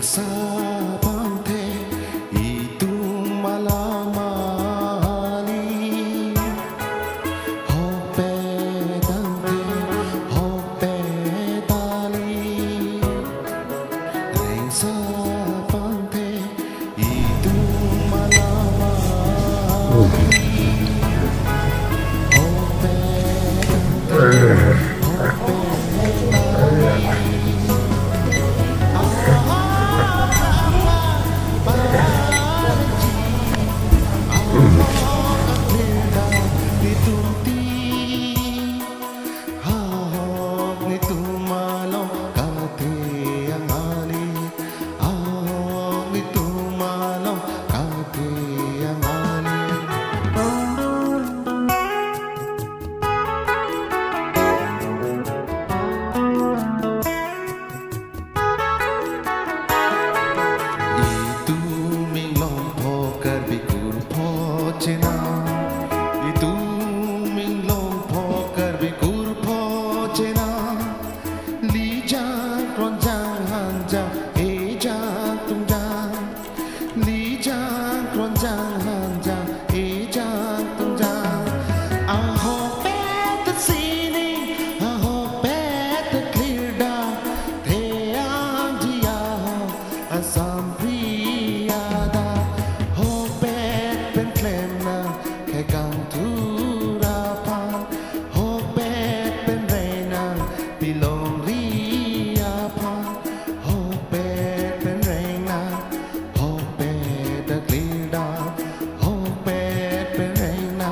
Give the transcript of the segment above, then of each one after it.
Sabante itu malamali hope dante hope dali Sabante itu malamali hope itu minglong poker bikur pocena lijak ronjang hanjang ejak tunjang lijak ronjang hanjang ejak tunjang aho pet sini aho pet clear da theang dia asam priada ho pet pen klena gang turapan hopet pen reina bilong riapan hopet pen reina hopet the glida hopet pen reina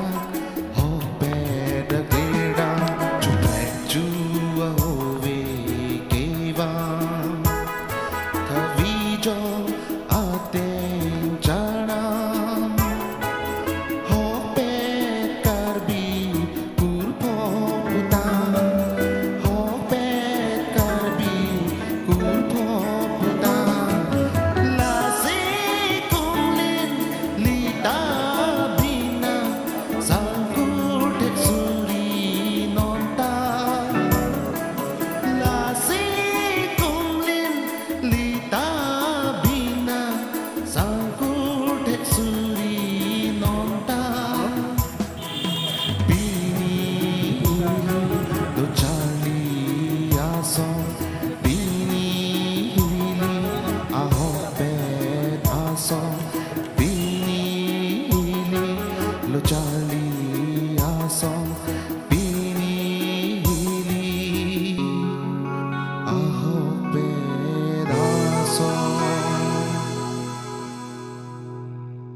hopet the glida chupet jua hovi kevan kavijo